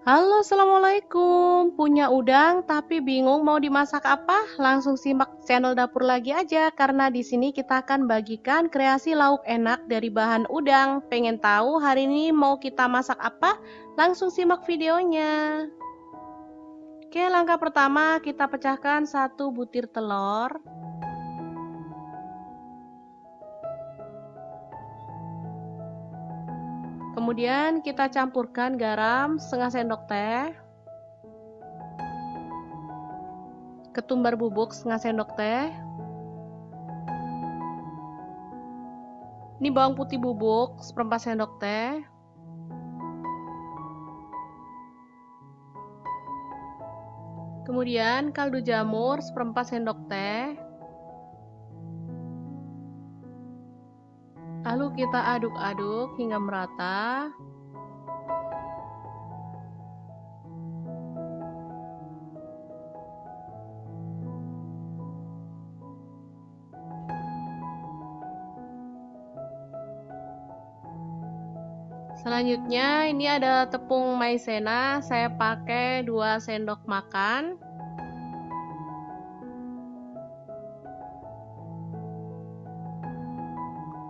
Halo, assalamualaikum. Punya udang tapi bingung mau dimasak apa? Langsung simak channel dapur lagi aja, karena di sini kita akan bagikan kreasi lauk enak dari bahan udang. Pengen tahu hari ini mau kita masak apa? Langsung simak videonya. Oke, langkah pertama kita pecahkan 1 butir telur. Kemudian kita campurkan garam setengah sendok teh, ketumbar bubuk setengah sendok teh. Ini bawang putih bubuk seperempat sendok teh. Kemudian kaldu jamur seperempat sendok teh. Lalu kita aduk-aduk hingga merata. Selanjutnya ini ada tepung maizena, saya pakai 2 sendok makan.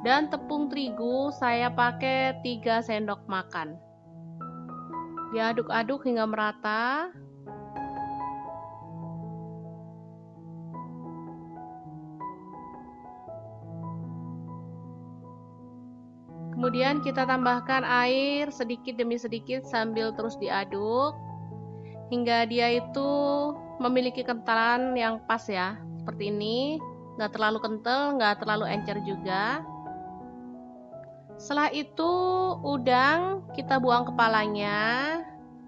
Dan tepung terigu saya pakai 3 sendok makan. Diaduk-aduk hingga merata. Kemudian kita tambahkan air sedikit demi sedikit sambil terus diaduk hingga dia itu memiliki kentalan yang pas ya, seperti ini. Nggak terlalu kental, nggak terlalu encer juga. Setelah itu udang kita buang kepalanya,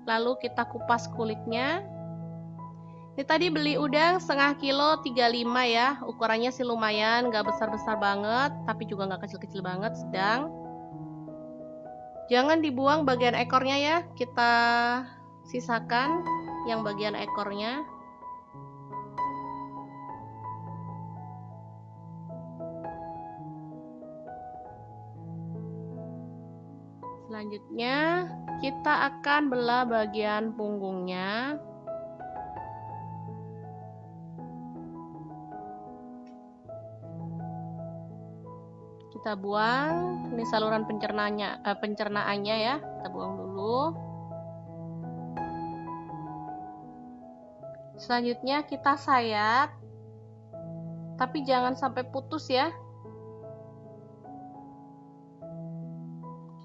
lalu kita kupas kulitnya. Ini tadi beli udang setengah kilo 35 ya, ukurannya sih lumayan, nggak besar-besar banget, tapi juga nggak kecil-kecil banget, sedang. Jangan dibuang bagian ekornya ya, kita sisakan yang bagian ekornya. Selanjutnya kita akan belah bagian punggungnya. Kita buang, ini saluran pencernaannya ya, kita buang dulu. Selanjutnya kita sayat, tapi jangan sampai putus ya.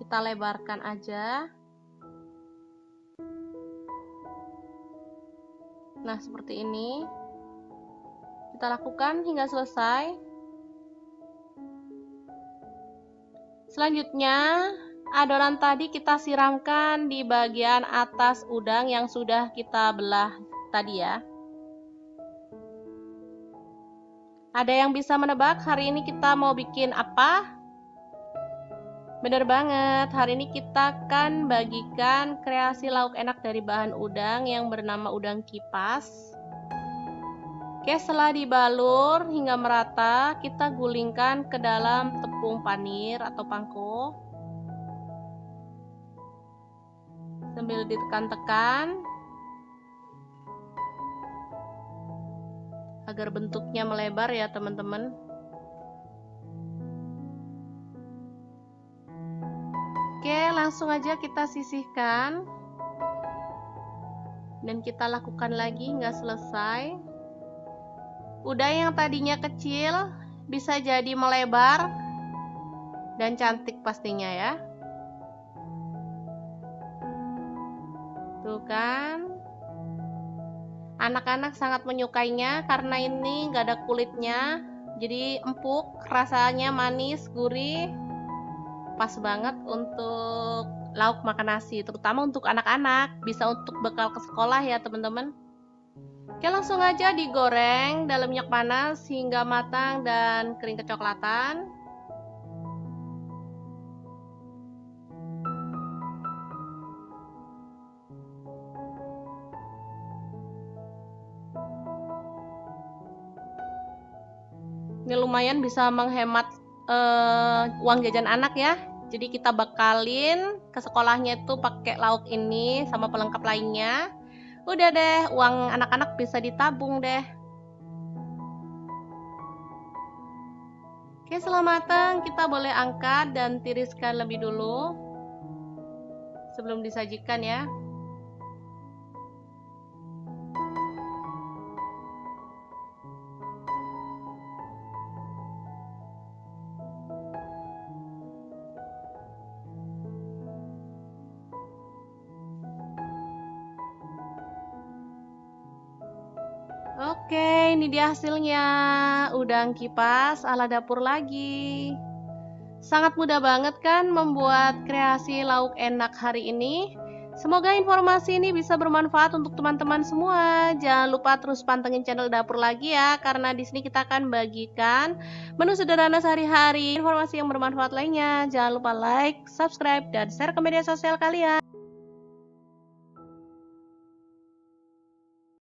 Kita lebarkan aja. Nah, seperti ini. Kita lakukan hingga selesai. Selanjutnya, adonan tadi kita siramkan di bagian atas udang yang sudah kita belah tadi ya. Ada yang bisa menebak hari ini kita mau bikin apa? Bener banget, hari ini kita akan bagikan kreasi lauk enak dari bahan udang yang bernama udang kipas. Oke, setelah dibalur hingga merata, kita gulingkan ke dalam tepung panir atau pangko. Sambil ditekan-tekan agar bentuknya melebar ya teman-teman. Oke, langsung aja kita sisihkan. Dan kita lakukan lagi hingga selesai. Udang yang tadinya kecil bisa jadi melebar dan cantik pastinya ya. Tuh kan, anak-anak sangat menyukainya karena ini nggak ada kulitnya, jadi empuk, rasanya manis, gurih, pas banget untuk lauk makan nasi, terutama untuk anak-anak, bisa untuk bekal ke sekolah ya teman-teman. Oke, langsung aja digoreng dalam minyak panas hingga matang dan kering kecoklatan. Ini lumayan bisa menghemat uang jajan anak ya. Jadi kita bekalin ke sekolahnya itu pakai lauk ini sama pelengkap lainnya. Udah deh, uang anak-anak bisa ditabung deh. Oke, setelah matang kita boleh angkat dan tiriskan lebih dulu sebelum disajikan ya. Oke, ini dia hasilnya. Udang kipas ala dapur lagi. Sangat mudah banget kan membuat kreasi lauk enak hari ini. Semoga informasi ini bisa bermanfaat untuk teman-teman semua. Jangan lupa terus pantengin channel dapur lagi ya, karena di sini kita akan bagikan menu sederhana sehari-hari, informasi yang bermanfaat lainnya. Jangan lupa like, subscribe, dan share ke media sosial kalian.